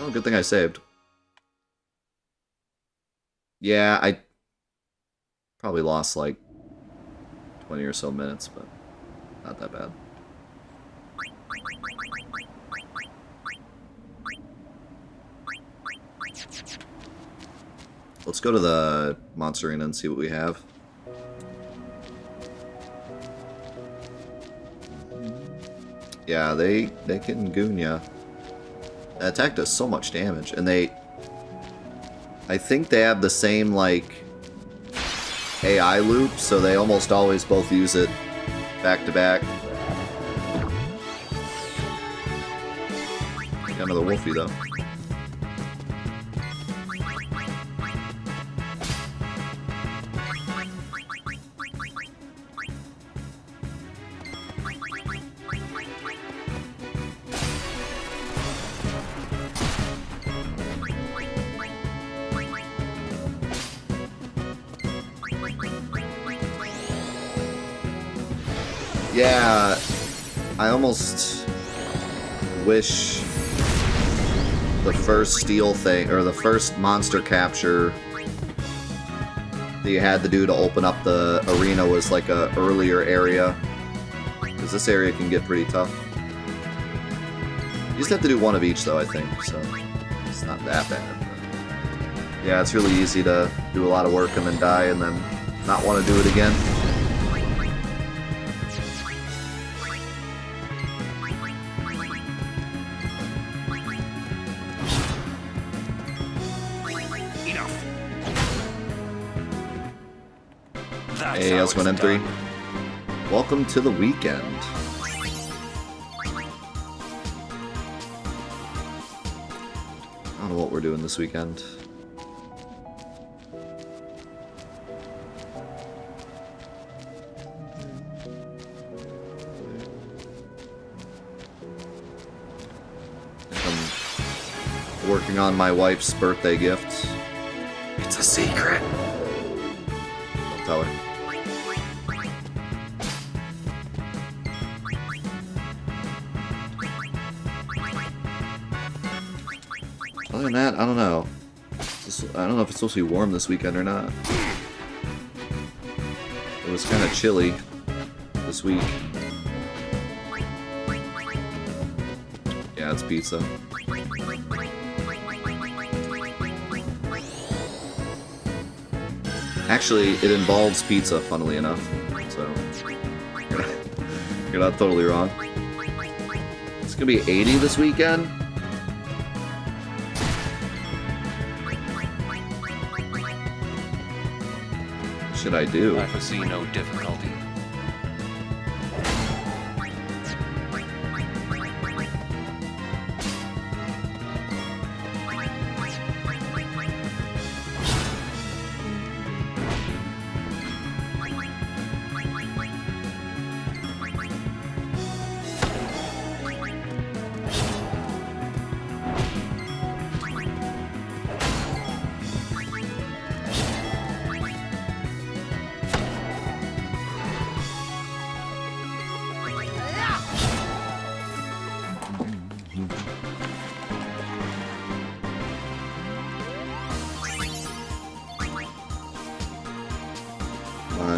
Oh, good thing I saved. Yeah, I probably lost like 20 or so minutes, but not that bad. Let's go to the Monster Arena and see what we have. Yeah, they can goon ya. That attack does so much damage, and I think they have the same, like, AI loop, so they almost always both use it back to back. Got another Wolfie, though. Yeah, I almost wish the first steel thing, or the first monster capture that you had to do to open up the arena was like a earlier area, because this area can get pretty tough. You just have to do one of each though, I think, so it's not that bad. But yeah, it's really easy to do a lot of work and then die and then not want to do it again. Hey, how's it going, M3? Welcome to the weekend. I don't know what we're doing this weekend. I'm working on my wife's birthday gift. It's a secret. Don't tell her. Other than that, I don't know. I don't know if it's supposed to be warm this weekend or not. It was kind of chilly this week. Yeah, it's pizza. Actually, it involves pizza, funnily enough. So, you're not totally wrong. It's gonna be 80 this weekend. What should I do? I foresee no difficulty.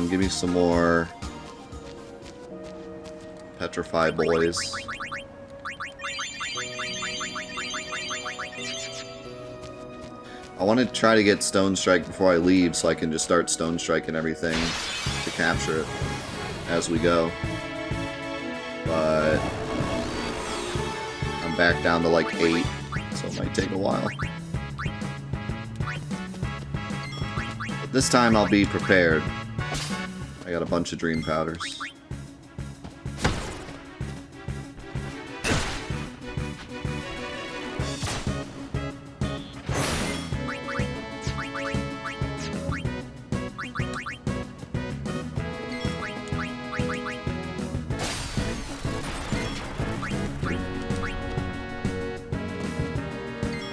Give me some more Petrify boys. I want to try to get Stone Strike before I leave so I can just start Stone Striking everything to capture it as we go. But I'm back down to like 8, so it might take a while. But this time I'll be prepared. I got a bunch of dream powders.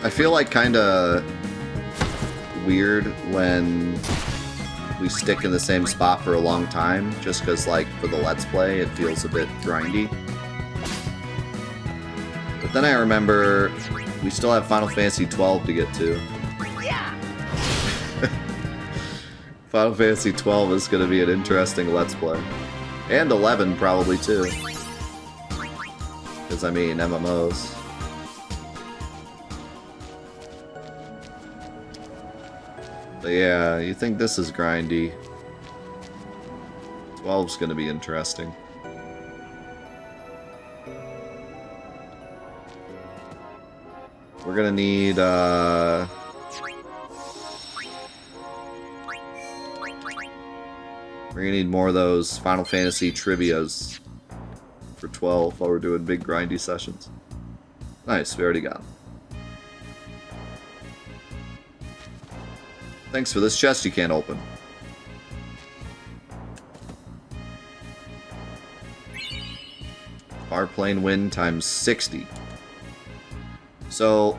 I feel like kinda weird when we stick in the same spot for a long time, just because, like, for the Let's Play, it feels a bit grindy. But then I remember We still have Final Fantasy 12 to get to. Yeah. Final Fantasy 12 is going to be an interesting Let's Play. And 11 probably too. Because I mean, MMOs. But yeah, you think this is grindy. 12's going to be interesting. We're gonna need, we're gonna need more of those Final Fantasy trivias for 12 while we're doing big grindy sessions. Nice, we already got them. Thanks for this chest you can't open. Far plane wind times 60. So,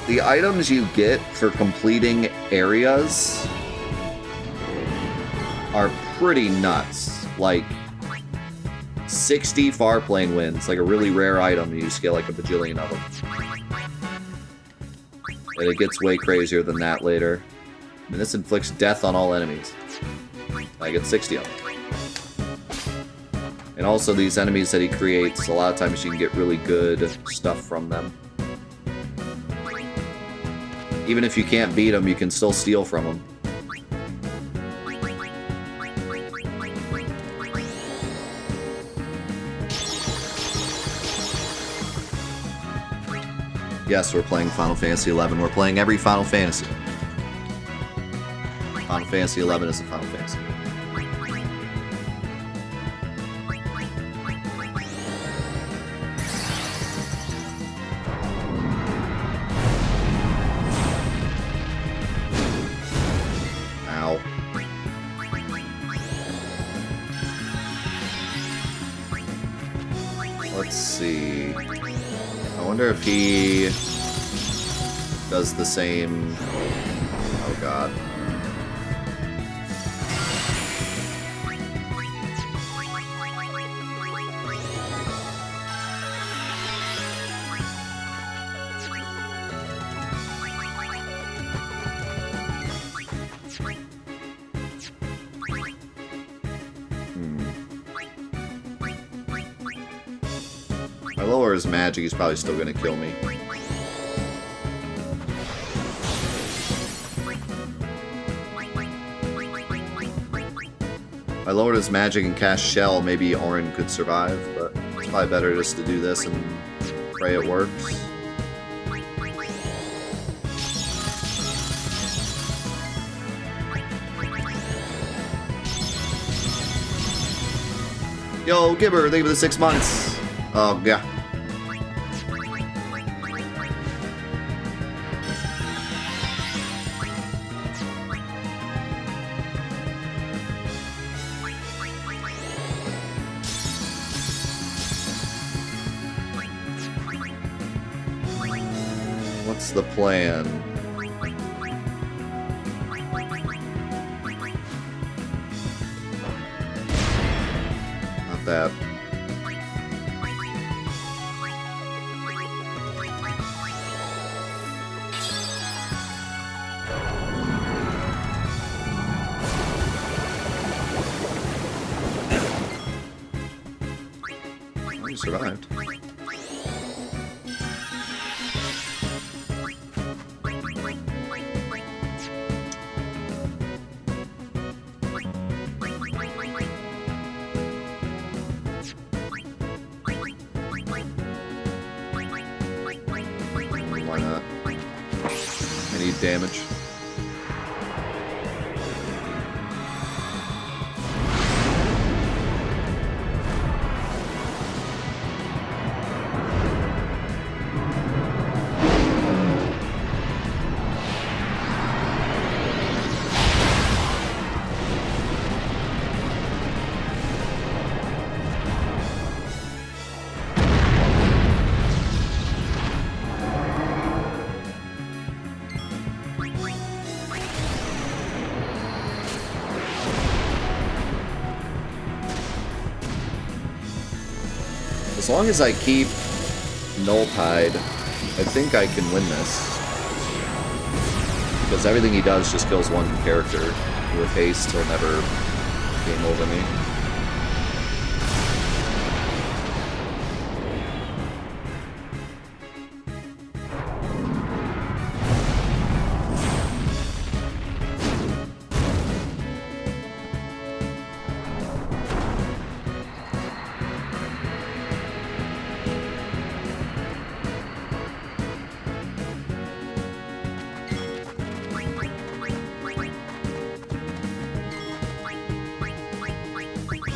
the items you get for completing areas are pretty nuts. Like, 60 far plane winds, like a really rare item, you just get like a bajillion of them. And it gets way crazier than that later. I mean, this inflicts death on all enemies. I get 60 of them. And also these enemies that he creates, a lot of times you can get really good stuff from them. Even if you can't beat them, you can still steal from them. Yes, we're playing Final Fantasy XI. We're playing every Final Fantasy. Final Fantasy XI is a Final Fantasy. Ow. Let's see. I wonder if he does the same. Oh god. If I lower his magic, he's probably still gonna kill me. If I lowered his magic and cast Shell, maybe Auron could survive, but it's probably better just to do this and pray it works. Yo, Gibber, thank you for the 6 months. Oh, yeah. What's the plan? Not that. Oh, you survived. Why not? I need damage. As long as I keep Null Tide, I think I can win this. Because everything he does just kills one character. With haste, he'll never game over me.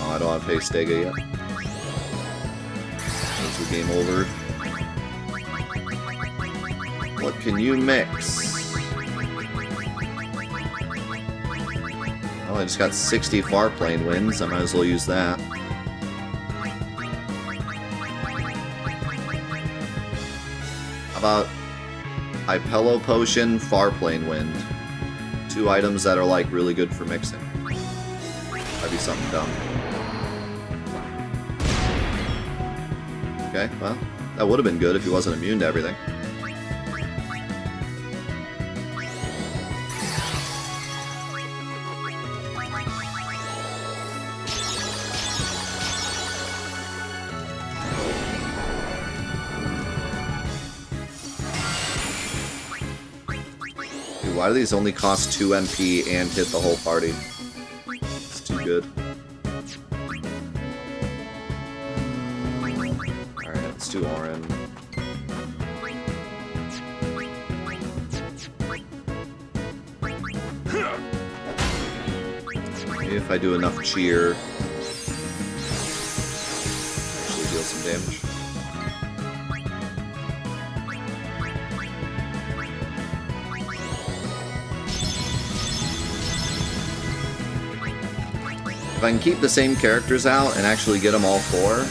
I don't have haste Stega yet. That's the game over. What can you mix? Oh, I just got 60 far plane wins. I might as well use that. How about Hypello Potion, far plane wind? Two items that are like really good for mixing. That'd be something dumb. Okay, well, that would have been good if he wasn't immune to everything. Dude, why do these only cost 2 MP and hit the whole party? It's too good. To Orin. Maybe if I do enough cheer, actually deal some damage. If I can keep the same characters out and actually get them all 4,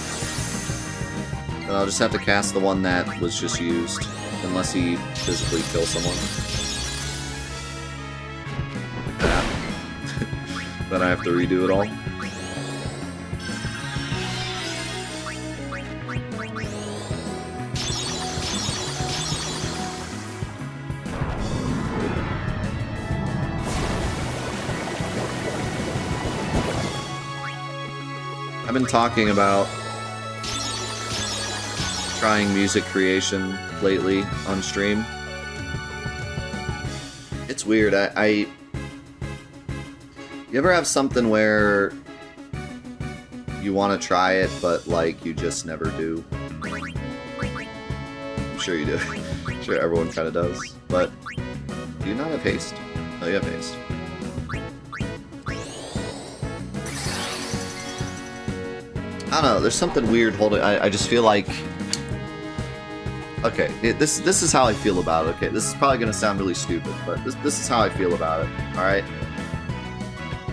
then I'll just have to cast the one that was just used, unless he physically kills someone. Like that. Then I have to redo it all. I've been talking about trying music creation lately on stream. It's weird. You ever have something where you want to try it, but like you just never do? I'm sure you do. I'm sure everyone kind of does. But do you not have haste? Oh, you have haste. I don't know. There's something weird holding. I just feel like. Okay, this is how I feel about it, okay? This is probably going to sound really stupid, but this is how I feel about it, alright?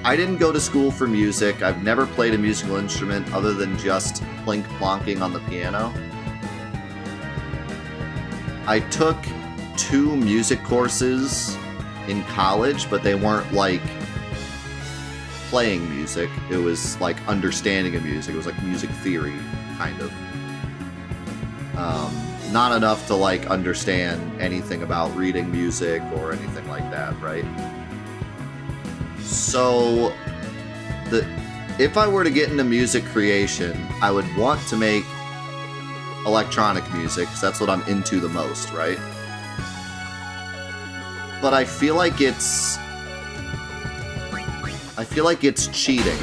I didn't go to school for music. I've never played a musical instrument other than just plonking on the piano. I took 2 music courses in college, but they weren't, like, playing music. It was, like, understanding of music. It was, like, music theory, kind of. Not enough to, like, understand anything about reading music or anything like that, right? So, if I were to get into music creation, I would want to make electronic music, because that's what I'm into the most, right? But I feel like it's cheating.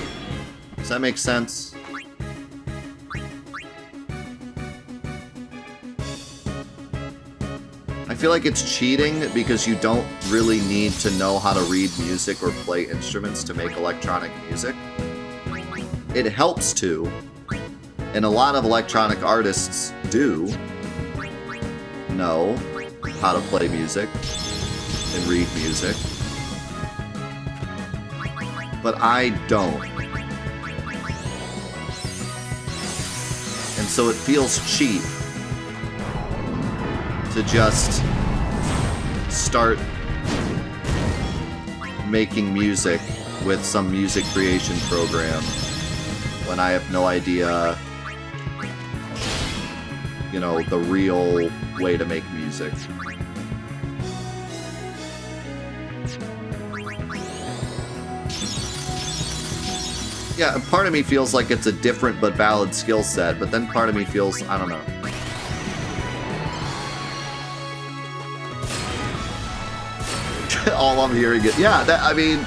Does that make sense? I feel like it's cheating because you don't really need to know how to read music or play instruments to make electronic music. It helps to, and a lot of electronic artists do know how to play music and read music, but I don't. And so it feels cheap to just start making music with some music creation program when I have no idea you know, the real way to make music. Yeah, part of me feels like it's a different but valid skill set, but then part of me feels, I don't know. All I'm hearing is, yeah, that, I mean,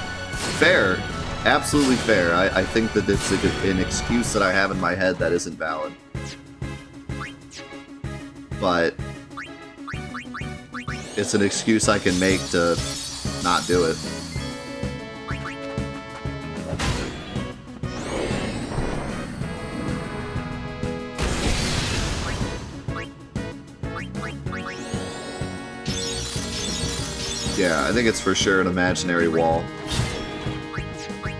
fair. Absolutely fair. I think that it's an excuse that I have in my head that isn't valid. But it's an excuse I can make to not do it. Yeah, I think it's for sure an imaginary wall.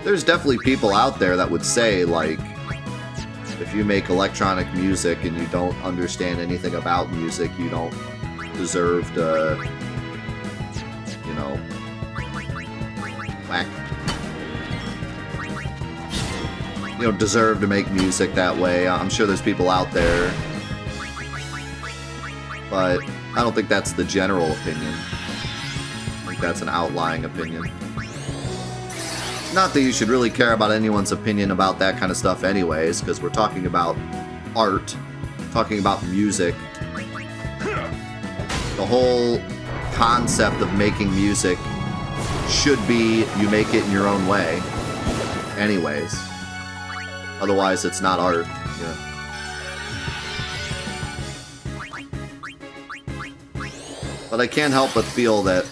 There's definitely people out there that would say, like, if you make electronic music and you don't understand anything about music, you don't deserve to, you know, whack. You don't deserve to make music that way. I'm sure there's people out there, but I don't think that's the general opinion. I think that's an outlying opinion. Not that you should really care about anyone's opinion about that kind of stuff anyways, because we're talking about art, talking about music. The whole concept of making music should be you make it in your own way anyways. Otherwise, it's not art. Yeah. But I can't help but feel that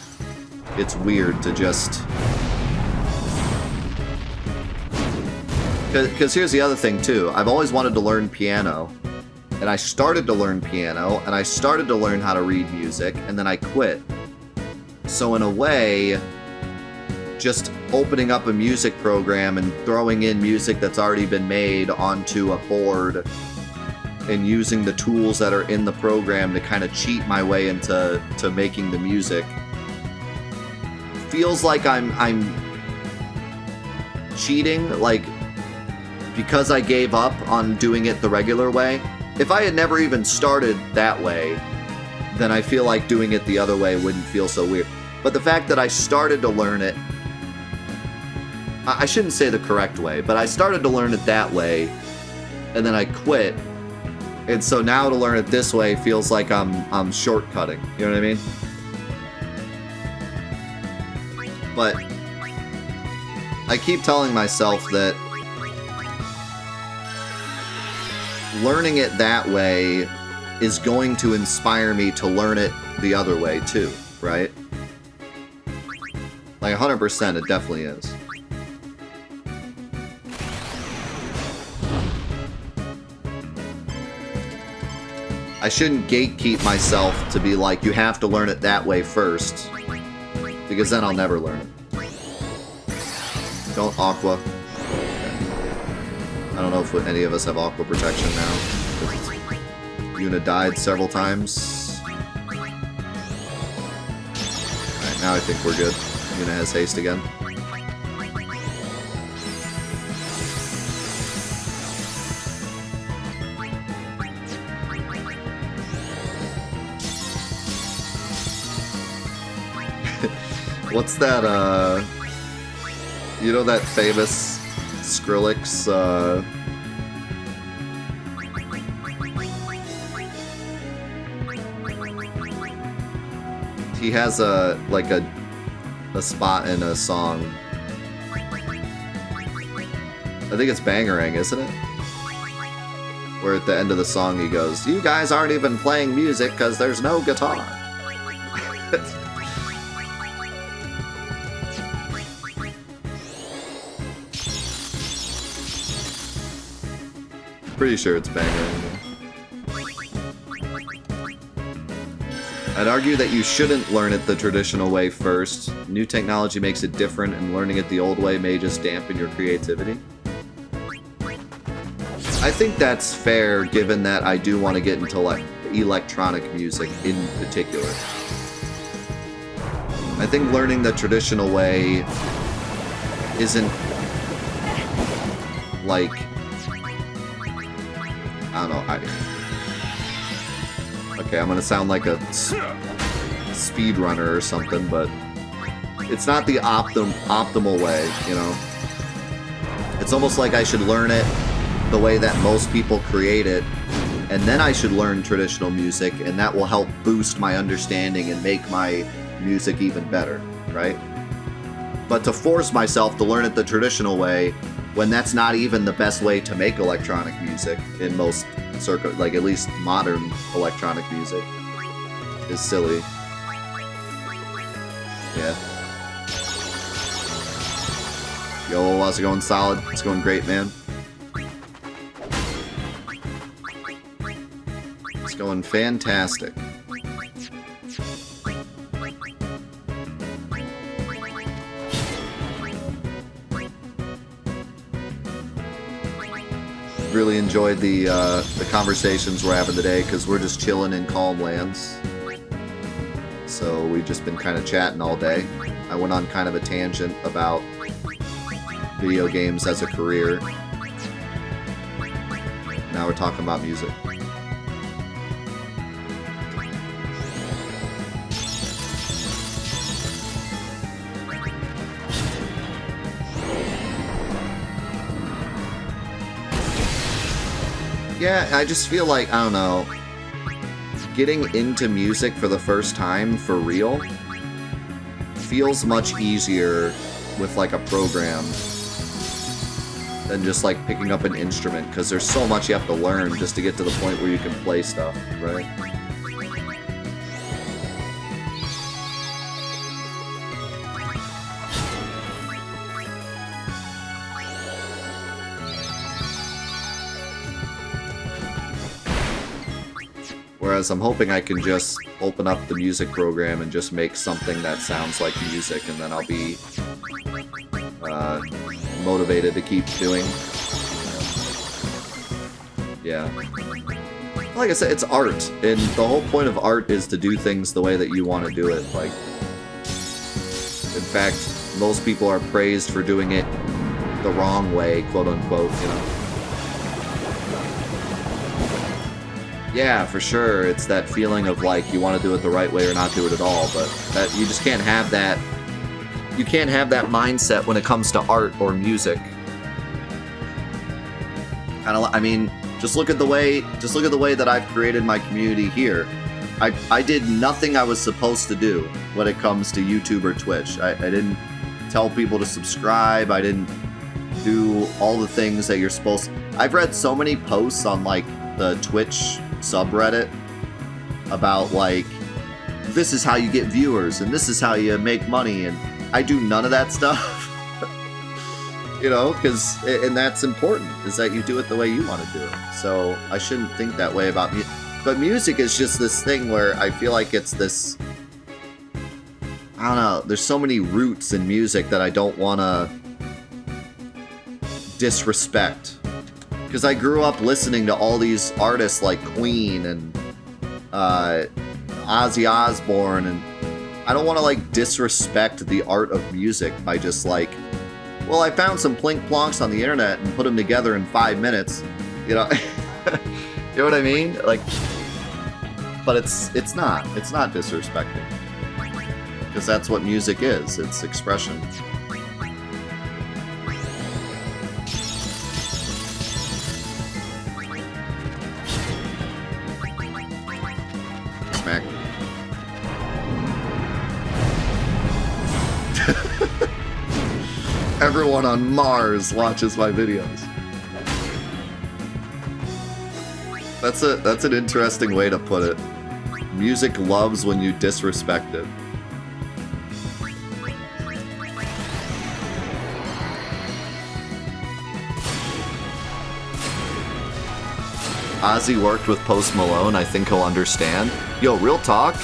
it's weird to just... Because here's the other thing, too. I've always wanted to learn piano, and I started to learn piano, and I started to learn how to read music, and then I quit. So in a way, just opening up a music program and throwing in music that's already been made onto a board and using the tools that are in the program to kind of cheat my way into making the music feels like I'm cheating, like, because I gave up on doing it the regular way. If I had never even started that way, then I feel like doing it the other way wouldn't feel so weird. But the fact that I started to learn it, I shouldn't say the correct way, but I started to learn it that way, and then I quit. And so now to learn it this way feels like I'm shortcutting. You know what I mean? But I keep telling myself that learning it that way is going to inspire me to learn it the other way too, right? Like 100%, it definitely is. I shouldn't gatekeep myself to be like, you have to learn it that way first, because then I'll never learn it. Don't Aqua. I don't know if any of us have Aqua protection now. Yuna died several times. Alright, now I think we're good. Yuna has haste again. What's that, you know that famous Skrillex, he has a spot in a song. I think it's Bangarang, isn't it? Where at the end of the song he goes, "You guys aren't even playing music because there's no guitar." Pretty sure it's Bangarang. I'd argue that you shouldn't learn it the traditional way first. New technology makes it different, and learning it the old way may just dampen your creativity. I think that's fair, given that I do want to get into electronic music in particular. I think learning the traditional way isn't like... I don't know. Okay, I'm gonna sound like a speedrunner or something, but it's not the optimal way, you know? It's almost like I should learn it the way that most people create it, and then I should learn traditional music, and that will help boost my understanding and make my music even better, right? But to force myself to learn it the traditional way, when that's not even the best way to make electronic music in most like at least modern electronic music, is silly. Yeah. Yo, how's it going? Solid. It's going great, man. It's going fantastic. Really enjoyed the conversations we're having today, because we're just chilling in calm lands. So we've just been kind of chatting all day. I went on kind of a tangent about video games as a career. Now we're talking about music. Yeah, I just feel like, I don't know, getting into music for the first time for real feels much easier with like a program than just like picking up an instrument, because there's so much you have to learn just to get to the point where you can play stuff, right? Whereas I'm hoping I can just open up the music program and just make something that sounds like music, and then I'll be motivated to keep doing. Yeah. Like I said, it's art, and the whole point of art is to do things the way that you want to do it. Like, in fact, most people are praised for doing it the wrong way, quote unquote, you know? Yeah, for sure. It's that feeling of like you want to do it the right way or not do it at all, but that you just can't have that. You can't have that mindset when it comes to art or music. Kind of, I mean, just look at the way that I've created my community here. I did nothing I was supposed to do when it comes to YouTube or Twitch. I didn't tell people to subscribe. I didn't do all the things that you're supposed to. I've read so many posts on like the Twitch subreddit about like, this is how you get viewers and this is how you make money, and I do none of that stuff. You know, and that's important, is that you do it the way you want to do it. So I shouldn't think that way about music. But music is just this thing where I feel like it's this, I don't know, there's so many roots in music that I don't want to disrespect. Because I grew up listening to all these artists like Queen and Ozzy Osbourne, and I don't want to like disrespect the art of music by just like, well, I found some plink plonks on the internet and put them together in 5 minutes, you know. You know what I mean? Like, but it's not disrespecting, because that's what music is. It's expression. Smack. Everyone on Mars watches my videos. That's an interesting way to put it. Music loves when you disrespect it. Ozzy worked with Post Malone. I think he'll understand. Yo, real talk.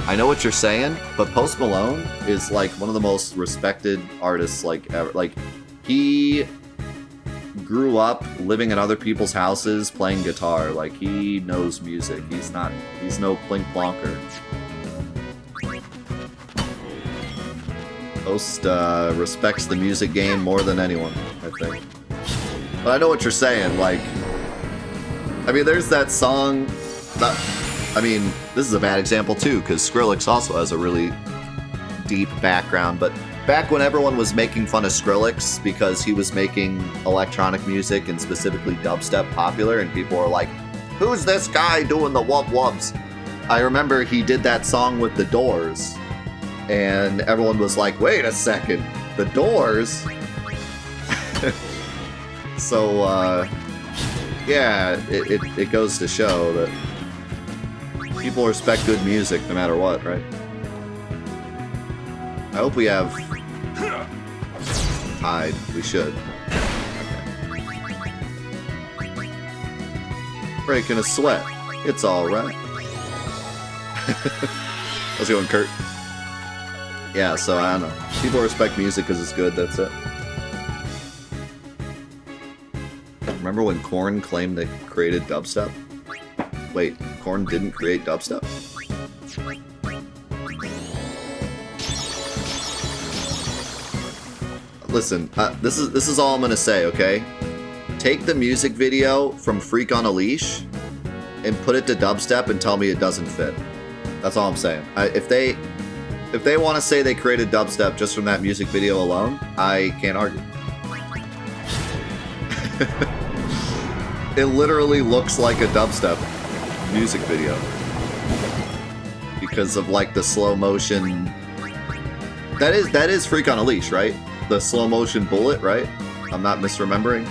I know what you're saying, but Post Malone is like one of the most respected artists like ever. Like, he grew up living in other people's houses playing guitar. Like, he knows music. He's no plink plonker. Post respects the music game more than anyone, I think. But I know what you're saying. Like, I mean, there's that song that I mean, this is a bad example too, because Skrillex also has a really deep background, but back when everyone was making fun of Skrillex because he was making electronic music and specifically dubstep popular, and people were like, who's this guy doing the wub wubs? I remember he did that song with the Doors, and everyone was like, wait a second, the Doors? So, yeah, it goes to show that people respect good music no matter what, right? I hope we have tied. We should. Okay. Breaking a sweat. It's alright. How's it going, Kurt? Yeah, so I don't know. People respect music because it's good, that's it. Remember when Korn claimed they created dubstep? Wait, Korn didn't create dubstep? Listen, this is all I'm gonna say, okay? Take the music video from Freak on a Leash and put it to dubstep and tell me it doesn't fit. That's all I'm saying. If they want to say they created dubstep just from that music video alone, I can't argue. It literally looks like a dubstep music video because of like the slow motion. That is Freak on a Leash, right? The slow motion bullet, right? I'm not misremembering.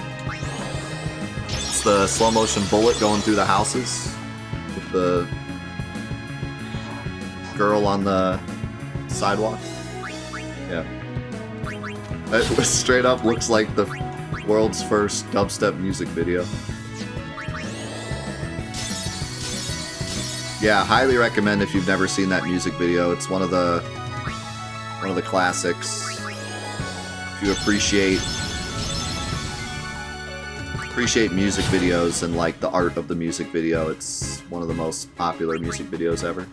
It's the slow motion bullet going through the houses with the girl on the sidewalk. Yeah. It straight up looks like the world's first dubstep music video. Yeah, highly recommend if you've never seen that music video. It's one of the classics. If you appreciate music videos and like the art of the music video, it's one of the most popular music videos ever.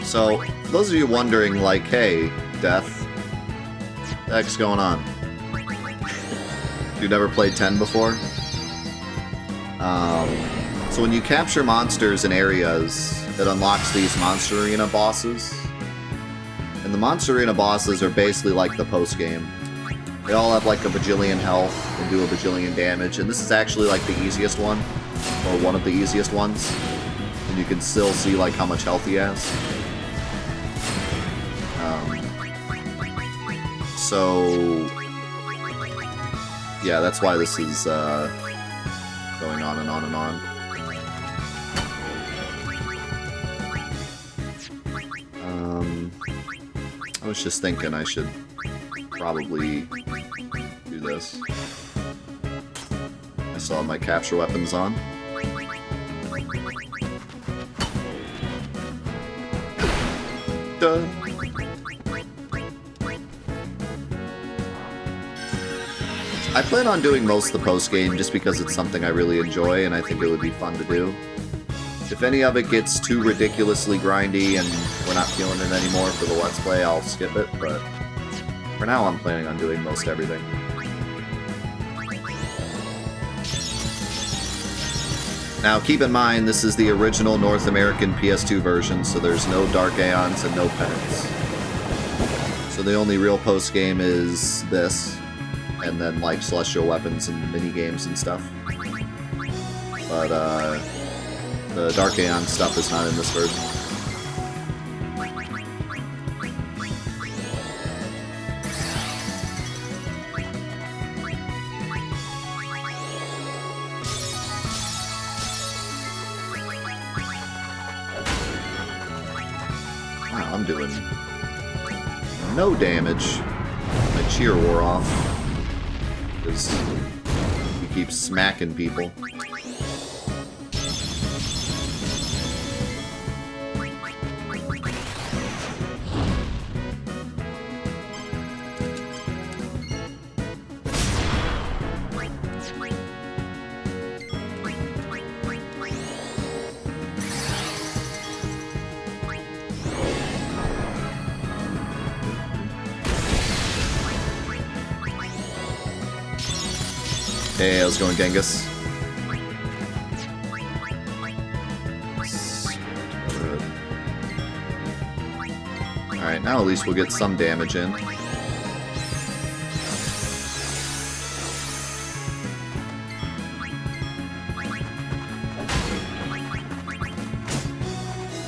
So, for those of you wondering, like, hey, Death, what the heck's going on? You never played 10 before? So when you capture monsters in areas, it unlocks these Monster Arena bosses. And the Monster Arena bosses are basically like the post-game. They all have like a bajillion health and do a bajillion damage, and this is actually like the easiest one, or one of the easiest ones. And you can still see like how much health he has. So, yeah, that's why this is going on and on and on. I was just thinking I should probably do this. I still have my capture weapons on. Duh. I plan on doing most of the post-game just because it's something I really enjoy and I think it would be fun to do. If any of it gets too ridiculously grindy and we're not feeling it anymore for the Let's Play, I'll skip it, but for now I'm planning on doing most everything. Now keep in mind, this is the original North American PS2 version, so there's no Dark Aeons and no Penance. So the only real post-game is this. And then like celestial weapons and mini games and stuff. But the Dark Aeon stuff is not in this version. Wow, I'm doing no damage. My cheer wore off. Because he keeps smacking people. Hey, I was going Genghis. Alright, now at least we'll get some damage in.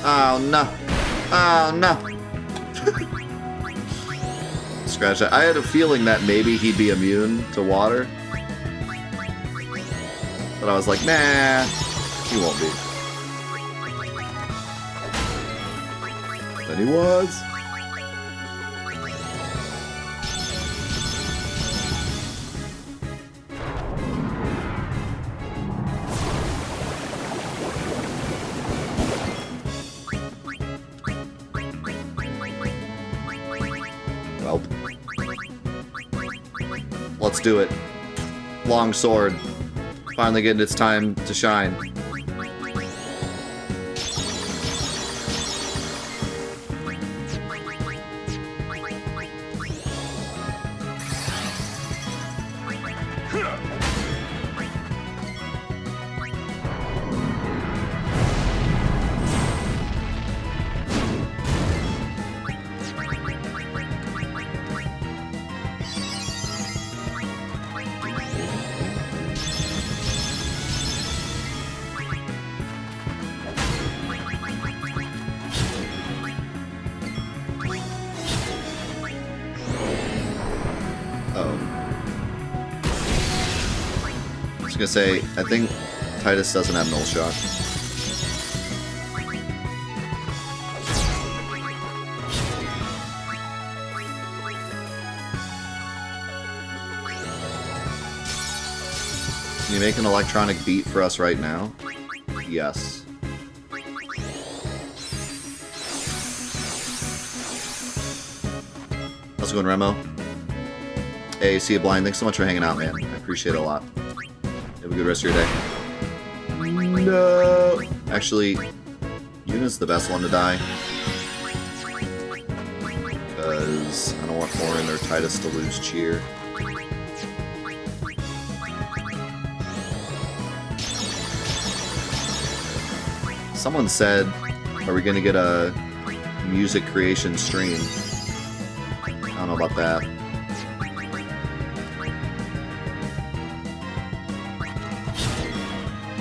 Oh no. Oh no. Scratch that. I had a feeling that maybe he'd be immune to water. But I was like, nah, he won't be. Then he was. Well, let's do it. Long sword. Finally getting its time to shine. I was gonna say, I think Titus doesn't have null shock. Can you make an electronic beat for us right now? Yes. How's it going, Remo? Hey, see you blind. Thanks so much for hanging out, man. I appreciate it a lot. Have a good rest of your day. No. Actually, Yuna's the best one to die. Because I don't want Orin or Titus to lose cheer. Someone said, are we going to get a music creation stream? I don't know about that.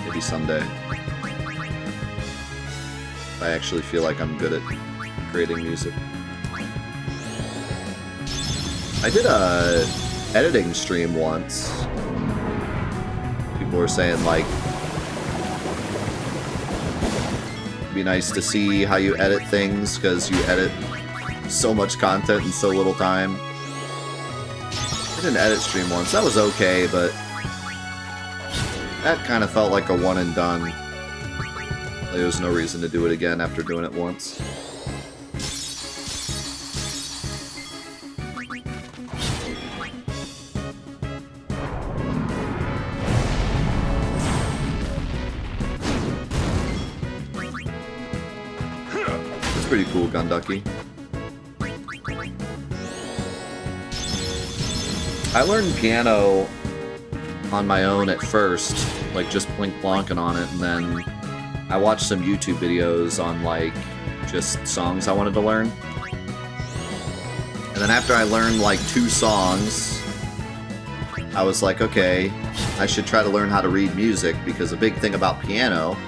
Maybe someday. I actually feel like I'm good at creating music. I did a editing stream once. People were saying, like, it'd be nice to see how you edit things, because you edit so much content in so little time. I did an edit stream once. That was okay, but that kind of felt like a one and done. Like, there was no reason to do it again after doing it once. It's pretty cool, Gunducky. I learned piano on my own at first, like just plonking on it, and then I watched some YouTube videos on like just songs I wanted to learn. And then after I learned like 2 songs, I was like, okay, I should try to learn how to read music, because a big thing about piano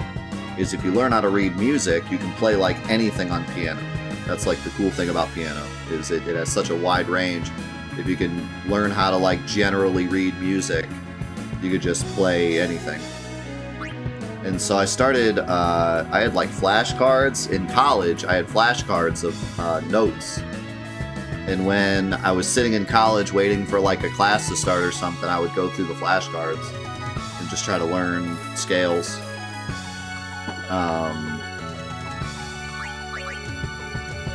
is if you learn how to read music, you can play like anything on piano. That's like the cool thing about piano, is it has such a wide range. If you can learn how to like generally read music, you could just play anything. And so I started, I had like flashcards in college. I had flashcards of notes. And when I was sitting in college waiting for like a class to start or something, I would go through the flashcards and just try to learn scales.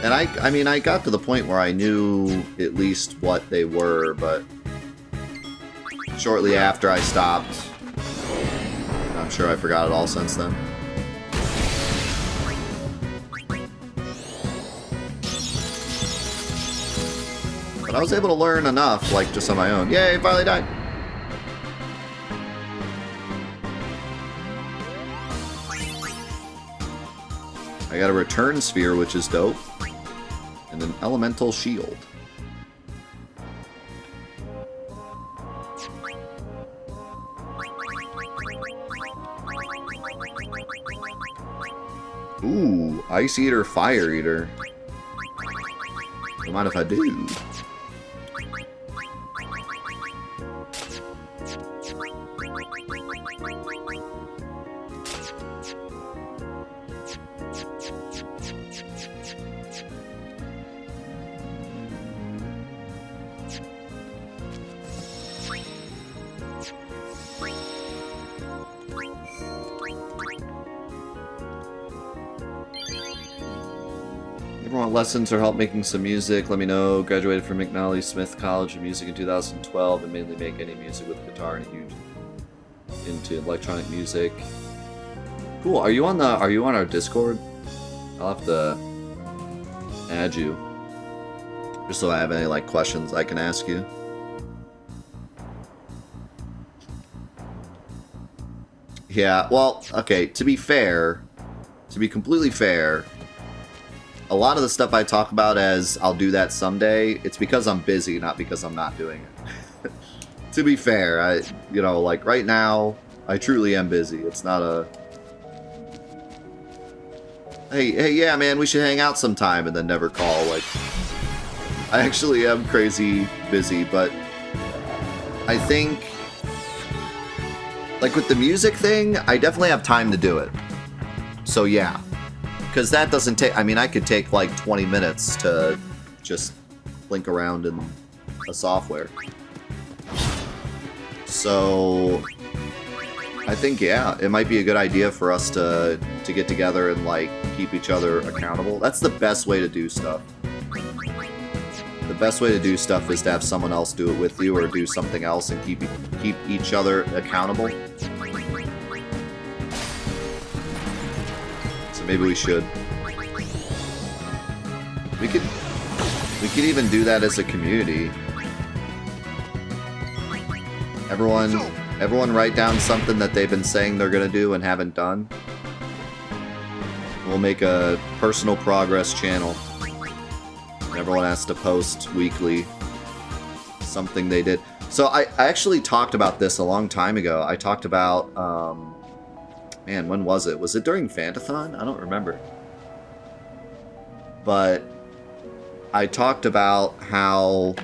And I mean, I got to the point where I knew at least what they were, but shortly after I stopped, I'm sure I forgot it all since then. But I was able to learn enough, like, just on my own. Yay, finally died! I got a return sphere, which is dope. And an elemental shield. Ooh, Ice Eater, Fire Eater. Don't mind if I do. Lessons or help making some music, let me know. Graduated from McNally Smith College of Music in 2012 and mainly make any music with guitar and huge into electronic music. Cool. Are you on our Discord? I'll have to add you. Just so I have any like questions I can ask you. Yeah, well, okay, to be completely fair, a lot of the stuff I talk about as I'll do that someday, it's because I'm busy, not because I'm not doing it. To be fair, like right now, I truly am busy. It's not a, hey, yeah, man, we should hang out sometime, and then never call. Like, I actually am crazy busy, but I think, like with the music thing, I definitely have time to do it. So yeah. Because that doesn't take... I mean, I could take like 20 minutes to just link around in a software. So I think, yeah, it might be a good idea for us to get together and like keep each other accountable. That's the best way to do stuff. The best way to do stuff is to have someone else do it with you or do something else and keep each other accountable. Maybe we should. We could even do that as a community. Everyone write down something that they've been saying they're gonna do and haven't done. We'll make a personal progress channel. Everyone has to post weekly something they did. So I actually talked about this a long time ago. I talked about man, when was it? Was it during Fantathon? I don't remember. But I talked about how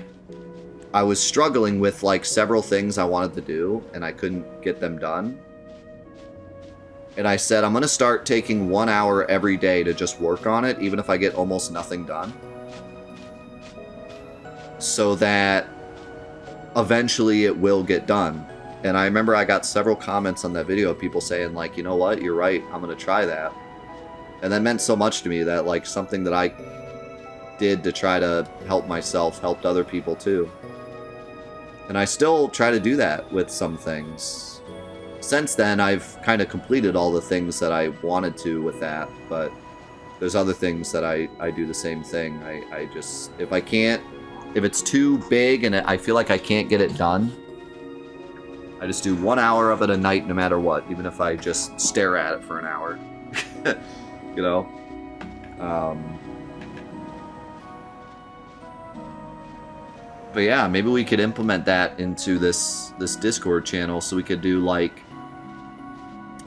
I was struggling with like several things I wanted to do and I couldn't get them done. And I said, I'm going to start taking 1 hour every day to just work on it, even if I get almost nothing done. So that eventually it will get done. And I remember I got several comments on that video of people saying, like, you know what, you're right, I'm going to try that. And that meant so much to me that, like, something that I did to try to help myself helped other people, too. And I still try to do that with some things. Since then, I've kind of completed all the things that I wanted to with that, but there's other things that I do the same thing. I just, if it's too big and I feel like I can't get it done, I just do 1 hour of it a night no matter what, even if I just stare at it for an hour. You know? But yeah, maybe we could implement that into this Discord channel so we could do like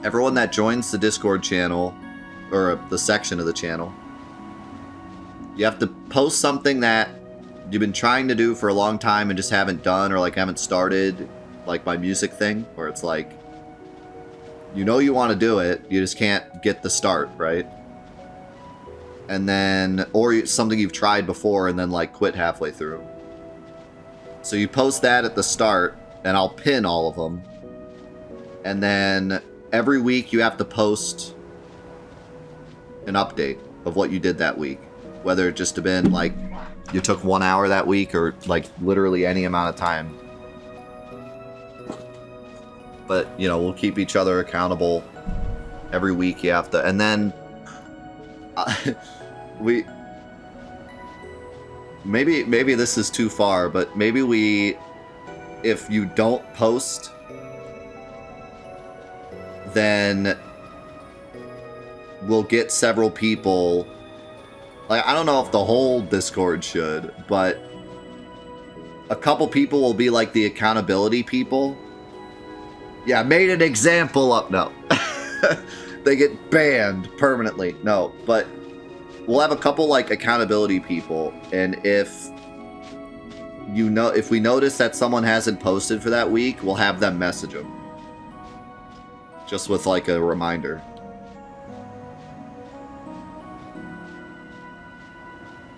everyone that joins the Discord channel or the section of the channel, you have to post something that you've been trying to do for a long time and just haven't done or like haven't started. Like my music thing, where it's like, you know you want to do it, you just can't get the start, right? And then, or something you've tried before and then like quit halfway through. So you post that at the start, and I'll pin all of them. And then every week you have to post an update of what you did that week. Whether it just have been like, you took 1 hour that week or like literally any amount of time. But, you know, we'll keep each other accountable. Every week you have to... And then... Maybe this is too far, but maybe we... If you don't post, then will get several people. Like, I don't know if the whole Discord should, but a couple people will be like the accountability people. Yeah, made an example up. No. They get banned permanently. No, but we'll have a couple like accountability people, and if we notice that someone hasn't posted for that week, we'll have them message them. Just with like a reminder.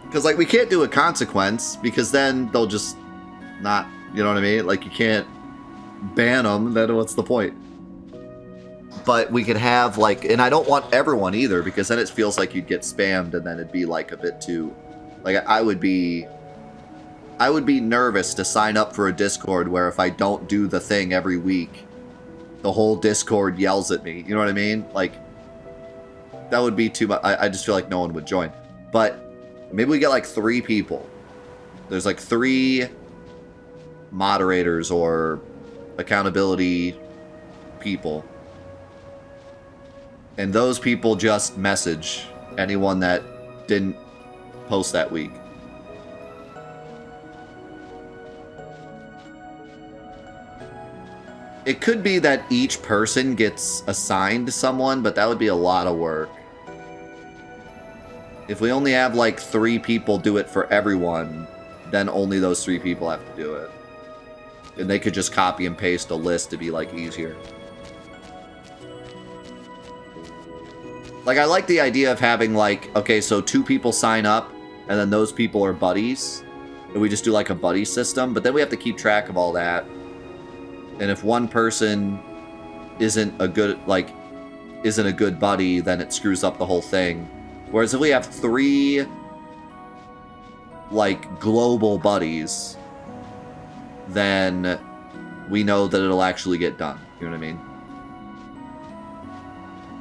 Because like we can't do a consequence, because then they'll just not, you know what I mean? Like you can't ban them, then what's the point? But we could have like, and I don't want everyone either, because then it feels like you'd get spammed, and then it'd be like a bit too, like I would be nervous to sign up for a Discord where if I don't do the thing every week, the whole Discord yells at me. You know what I mean? Like, that would be too much. I just feel like no one would join. But maybe we get like 3 people. There's like 3 moderators or accountability people. And those people just message anyone that didn't post that week. It could be that each person gets assigned to someone, but that would be a lot of work. If we only have like 3 people do it for everyone, then only those 3 people have to do it. And they could just copy and paste a list to be like easier. Like I like the idea of having like, okay, so 2 people sign up and then those people are buddies. And we just do like a buddy system, but then we have to keep track of all that. And if one person isn't a good buddy, then it screws up the whole thing. Whereas if we have 3 like global buddies, then we know that it'll actually get done. You know what I mean?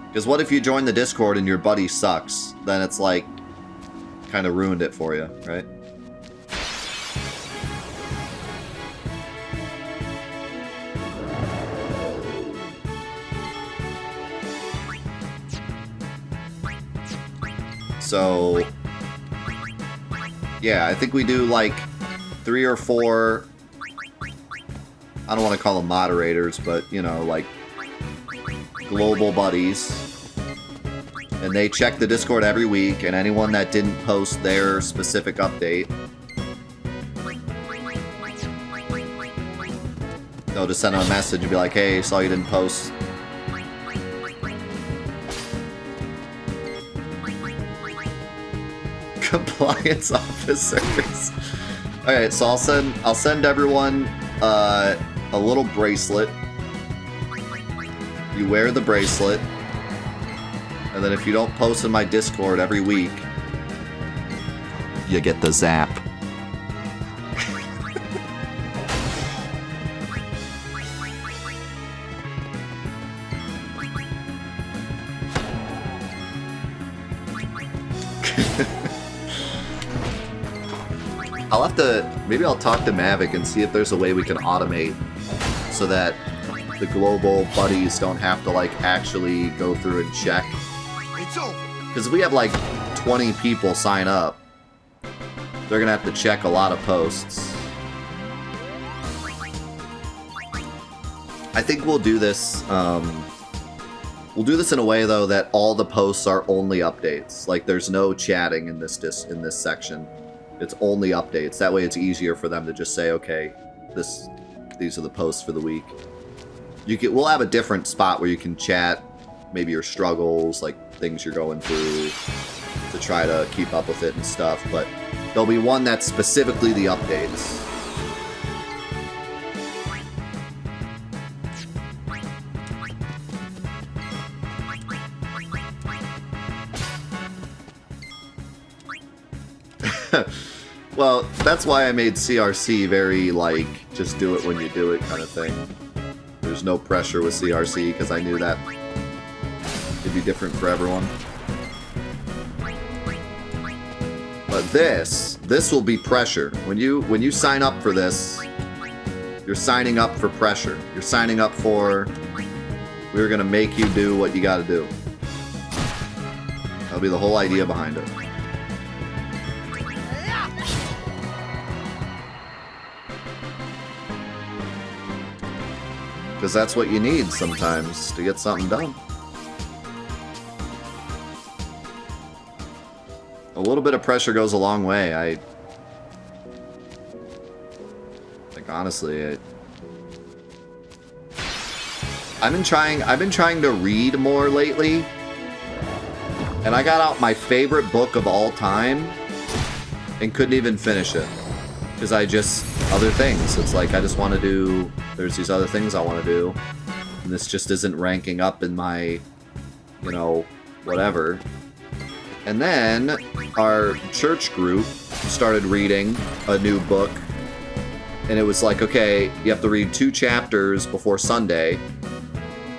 Because what if you join the Discord and your buddy sucks? Then it's like kind of ruined it for you, right? So, yeah, I think we do like 3 or 4, I don't want to call them moderators, but, you know, like global buddies. And they check the Discord every week, and anyone that didn't post their specific update, they'll just send them a message and be like, hey, saw you didn't post. Compliance officers. Alright, so I'll send everyone a little bracelet. You wear the bracelet, and then if you don't post in my Discord every week, you get the zap. Maybe I'll talk to Mavic and see if there's a way we can automate so that the global buddies don't have to like actually go through and check. It's over. Because if we have like 20 people sign up, they're gonna have to check a lot of posts. I think we'll do this. We'll do this in a way though that all the posts are only updates. Like there's no chatting in this section. It's only updates. That way it's easier for them to just say, okay, these are the posts for the week. We'll have a different spot where you can chat maybe your struggles, like things you're going through to try to keep up with it and stuff, but there'll be one that's specifically the updates. Well, that's why I made CRC very, like, just do it when you do it kind of thing. There's no pressure with CRC, because I knew that it'd be different for everyone. But this will be pressure. When you sign up for this, you're signing up for pressure. You're signing up for, we're gonna make you do what you gotta do. That'll be the whole idea behind it. Because that's what you need sometimes to get something done. A little bit of pressure goes a long way. Like, honestly, I've been trying to read more lately. And I got out my favorite book of all time and couldn't even finish it. Because other things. It's like, I just want to do, there's these other things I want to do. And this just isn't ranking up in my, you know, whatever. And then our church group started reading a new book. And it was like, okay, you have to read 2 chapters before Sunday.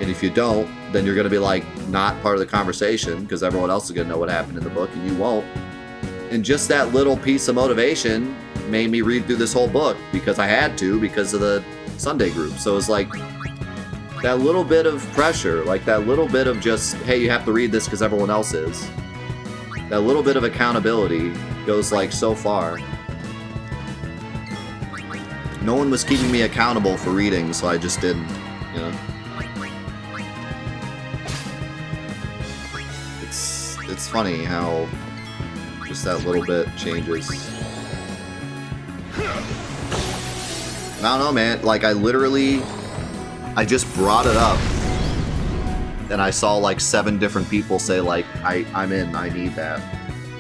And if you don't, then you're going to be like not part of the conversation because everyone else is going to know what happened in the book and you won't. And just that little piece of motivation made me read through this whole book because I had to because of the Sunday group. So it was like that little bit of pressure, like that little bit of just, hey, you have to read this because everyone else is. That little bit of accountability goes like so far. No one was keeping me accountable for reading, so I just didn't, you know. It's funny how just that little bit changes. I don't know, man. Like, I just brought it up. And I saw like 7 different people say like, I'm in, I need that.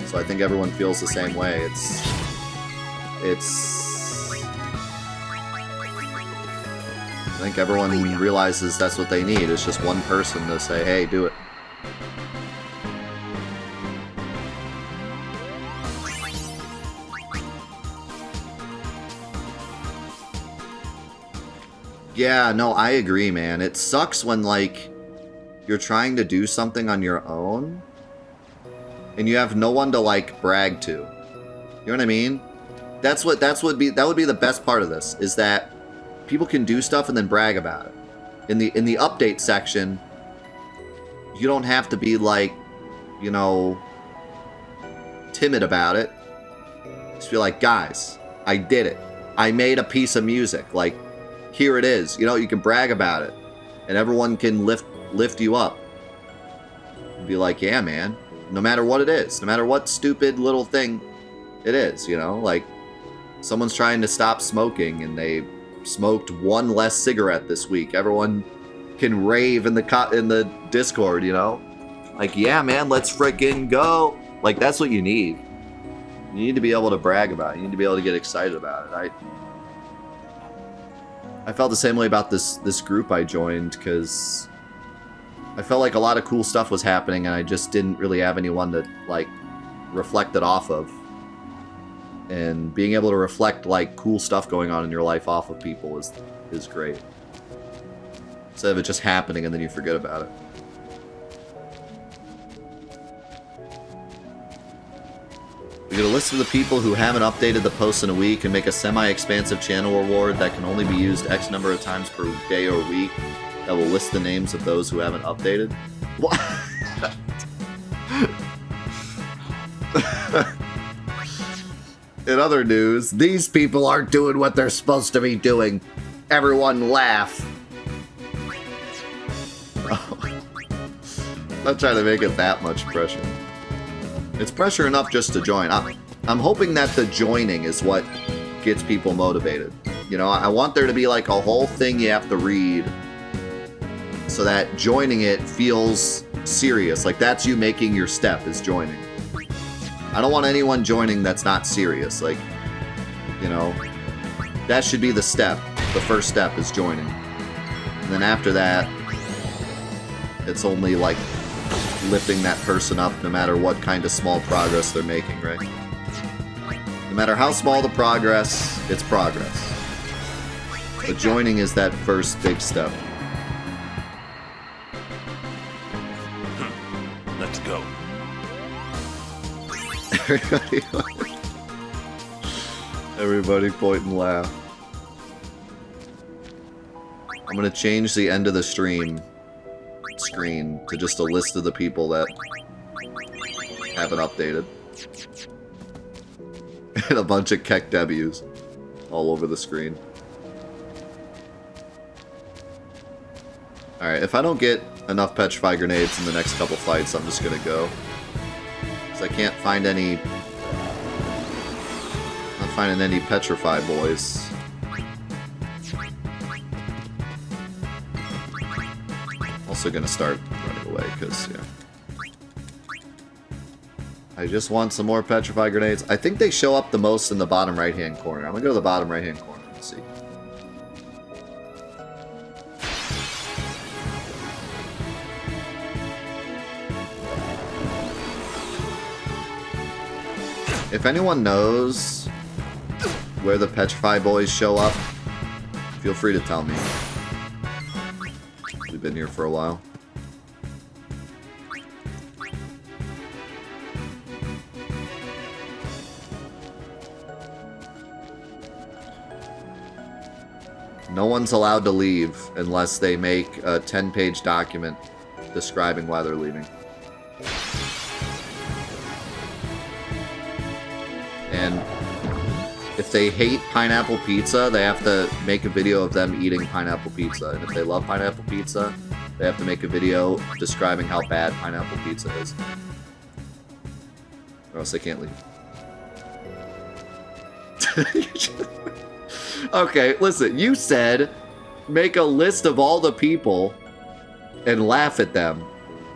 So I think everyone feels the same way. I think everyone realizes that's what they need. It's just one person to say, hey, do it. Yeah, no, I agree, man. It sucks when, like, you're trying to do something on your own and you have no one to, like, brag to. You know what I mean? That would be the best part of this, is that people can do stuff and then brag about it. In the update section, you don't have to be, like, you know, timid about it. Just be like, guys, I did it. I made a piece of music. Like, here it is. You know, you can brag about it. And everyone can lift you up. And be like, yeah, man. No matter what it is. No matter what stupid little thing it is, you know? Like, someone's trying to stop smoking and they smoked 1 less cigarette this week. Everyone can rave in the Discord, you know? Like, yeah, man, let's frickin' go. Like, that's what you need. You need to be able to brag about it. You need to be able to get excited about it. I felt the same way about this group I joined, because I felt like a lot of cool stuff was happening and I just didn't really have anyone to, like, reflect it off of. And being able to reflect, like, cool stuff going on in your life off of people is great. Instead of it just happening and then you forget about it. We get a list of the people who haven't updated the posts in a week and make a semi-expansive channel reward that can only be used X number of times per day or week that will list the names of those who haven't updated. What? In other news, these people aren't doing what they're supposed to be doing. Everyone laugh. Oh. I'm not trying to make it that much pressure. It's pressure enough just to join. I'm hoping that the joining is what gets people motivated. You know, I want there to be like a whole thing you have to read so that joining it feels serious. Like, that's you making your step, is joining. I don't want anyone joining that's not serious. Like, you know, that should be the step. The first step is joining. And then after that, it's only like lifting that person up no matter what kind of small progress they're making, right? No matter how small the progress, it's progress. But joining is that first big step. Let's go. Everybody point and laugh. I'm gonna change the end of the screen to just a list of the people that haven't updated. And a bunch of Keck W's all over the screen. Alright, if I don't get enough Petrify Grenades in the next couple fights, I'm just gonna go. Because I can't find any... Not finding any Petrify boys. Also gonna start running away, because, yeah. I just want some more Petrify Grenades. I think they show up the most in the bottom right-hand corner. I'm gonna go to the bottom right-hand corner and see. If anyone knows where the Petrify boys show up, feel free to tell me. We've been here for a while. No one's allowed to leave unless they make a 10-page document describing why they're leaving. And if they hate pineapple pizza, they have to make a video of them eating pineapple pizza. And if they love pineapple pizza, they have to make a video describing how bad pineapple pizza is. Or else they can't leave. Okay, listen, you said make a list of all the people and laugh at them.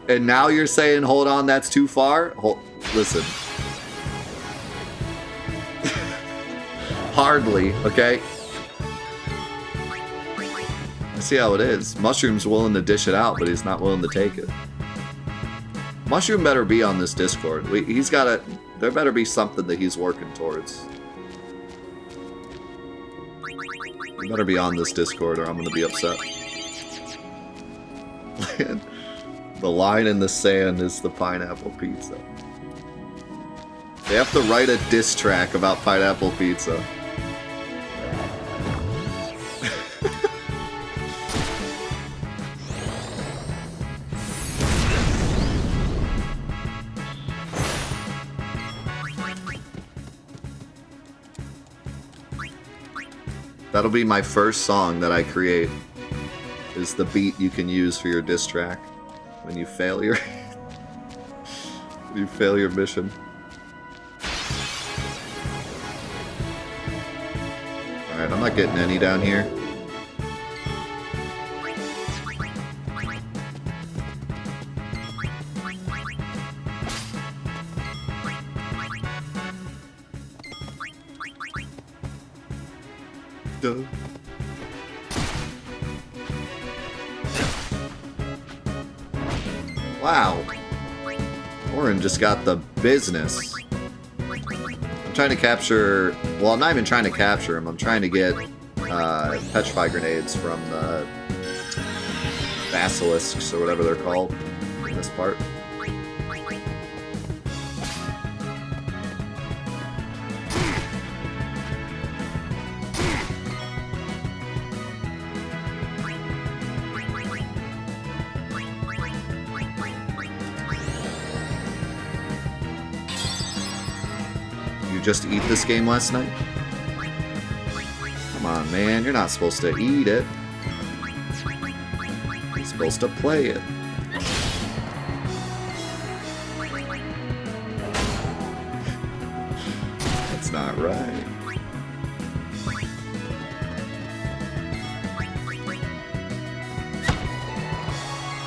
And now you're saying, hold on, that's too far? Listen. Hardly, okay? I see how it is. Mushroom's willing to dish it out, but he's not willing to take it. Mushroom better be on this Discord. He's gotta... There better be something that he's working towards. You better be on this Discord or I'm gonna be upset. The line in the sand is the pineapple pizza. They have to write a diss track about pineapple pizza. That'll be my first song that I create, is the beat you can use for your diss track when you fail your when you fail your mission. Alright, I'm not getting any down here. Duh. Wow. Orin just got the business. I'm trying to capture... Well, I'm not even trying to capture him. I'm trying to get Petrify Grenades from the basilisks, or whatever they're called in this part. Just eat this game last night? Come on, man. You're not supposed to eat it. You're supposed to play it. That's not right.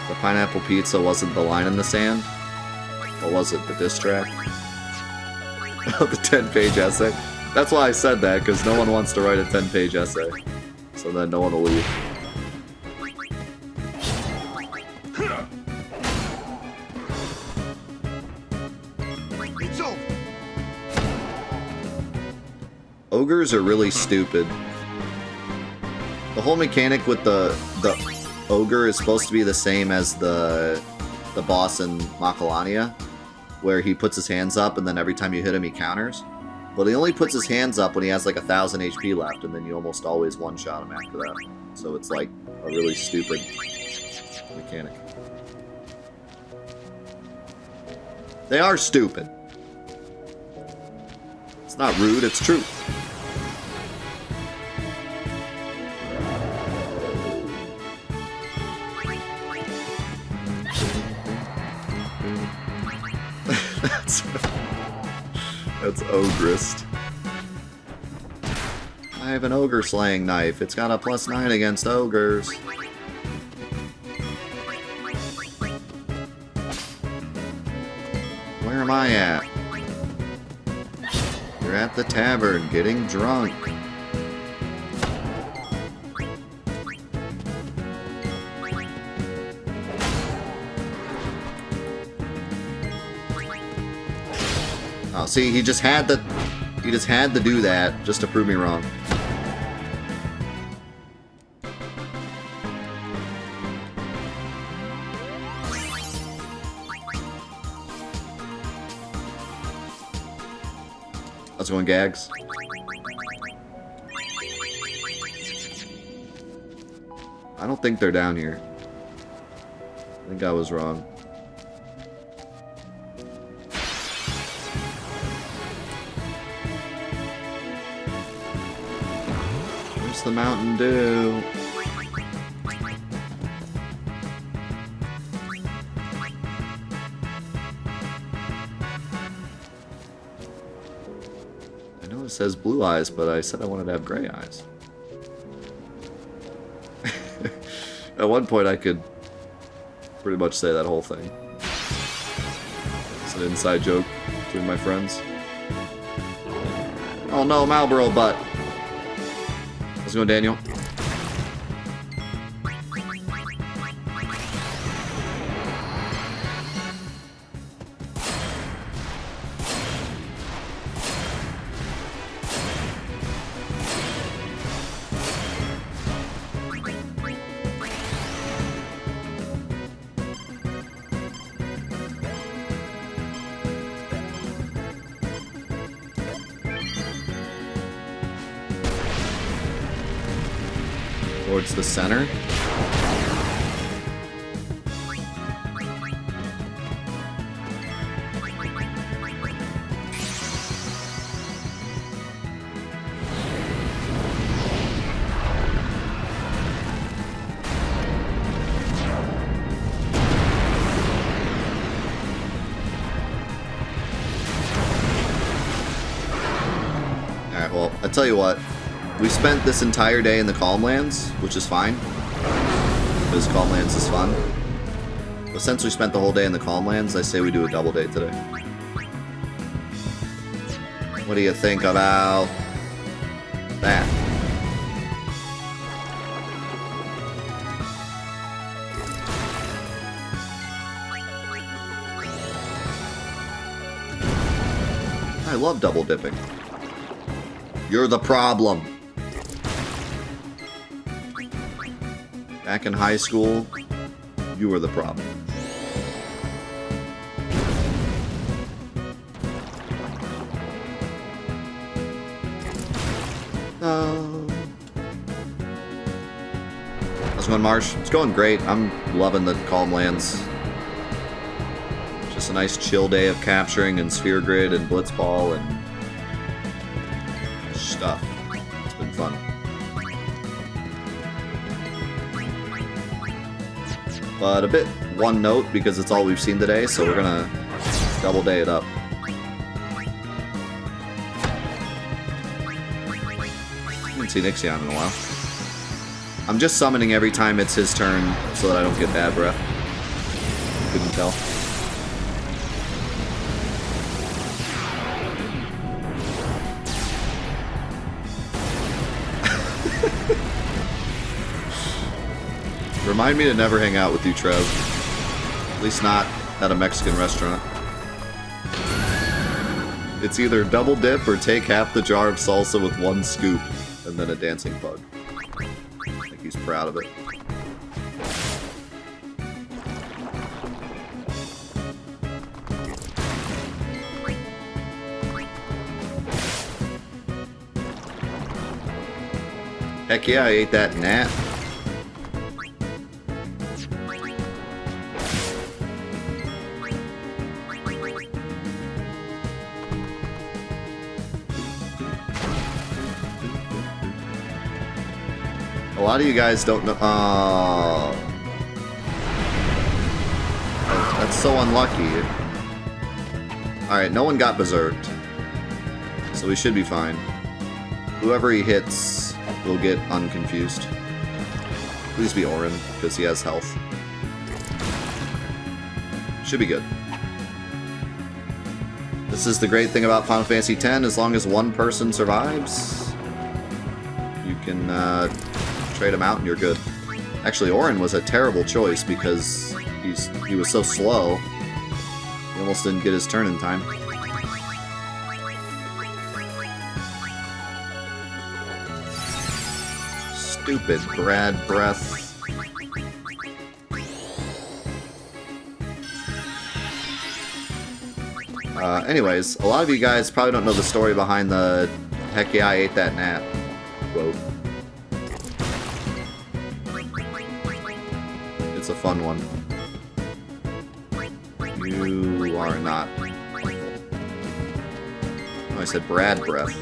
The pineapple pizza wasn't the line in the sand? What was it? The diss track? The 10-page essay. That's why I said that, because no one wants to write a 10-page essay. So then no one will leave. Ogres are really stupid. The whole mechanic with the ogre is supposed to be the same as the boss in Macalania, where he puts his hands up and then every time you hit him he counters. But he only puts his hands up when he has like 1,000 HP left, and then you almost always one-shot him after that. So it's like a really stupid mechanic. They are stupid. It's not rude, it's true. That's ogrist. I have an ogre slaying knife. It's got a +9 against ogres. Where am I at? You're at the tavern getting drunk. Oh, see, he just had to do that just to prove me wrong. Let's go in gags. I don't think they're down here. I think I was wrong. Where's the Mountain Dew? I know it says blue eyes, but I said I wanted to have gray eyes. At one point I could pretty much say that whole thing. It's an inside joke between my friends. Oh no, Marlboro butt. Let's go, Daniel. Towards the center. Alright, well, I tell you what. We spent this entire day in the Calmlands, which is fine, because Calmlands is fun. But since we spent the whole day in the Calmlands, I say we do a double day today. What do you think about that? I love double dipping. You're the problem. Back in high school, you were the problem. How's it going, Marsh? It's going great. I'm loving the Calmlands. Just a nice chill day of capturing and Sphere Grid and Blitzball and stuff. It's been fun. But a bit one note because it's all we've seen today, so we're gonna double day it up. I haven't seen Ixion in a while. I'm just summoning every time it's his turn so that I don't get bad breath. Couldn't tell. Remind me to never hang out with you, Trev. At least not at a Mexican restaurant. It's either double dip or take half the jar of salsa with one scoop, and then a dancing bug. I think he's proud of it. Heck yeah, I ate that gnat. lot of you guys don't know. Oh, that's so unlucky. Alright, no one got berserked. So we should be fine. Whoever he hits will get unconfused. Please be Orin, because he has health. Should be good. This is the great thing about Final Fantasy X. As long as one person survives, you can trade him out and you're good. Actually, Orin was a terrible choice because he was so slow. He almost didn't get his turn in time. Stupid Brad breath. Anyways, a lot of you guys probably don't know the story behind the "Heck yeah, I ate that gnat" quote. It's a fun one. You are not. Oh, I said Brad breath.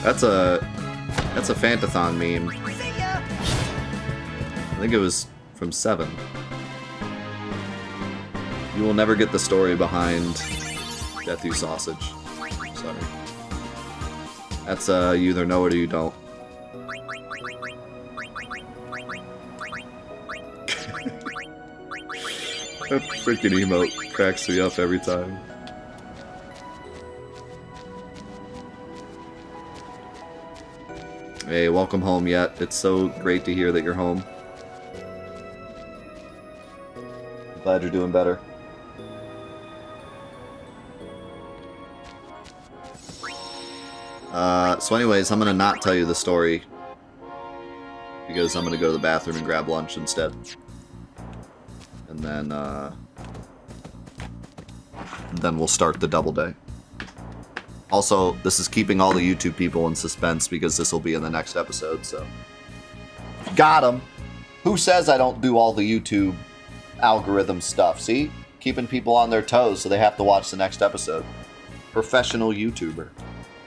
That's a Fantathon meme. I think it was from 7. You will never get the story behind Death You Sausage. Sorry. That's you either know it or you don't. That freaking emote cracks me up every time. Hey, welcome home yet. It's so great to hear that you're home. Glad you're doing better. So anyways, I'm gonna not tell you the story because I'm gonna go to the bathroom and grab lunch instead. And then we'll start the double day. Also, this is keeping all the YouTube people in suspense because this will be in the next episode, so. Got him! Who says I don't do all the YouTube algorithm stuff? See? Keeping people on their toes so they have to watch the next episode. Professional YouTuber.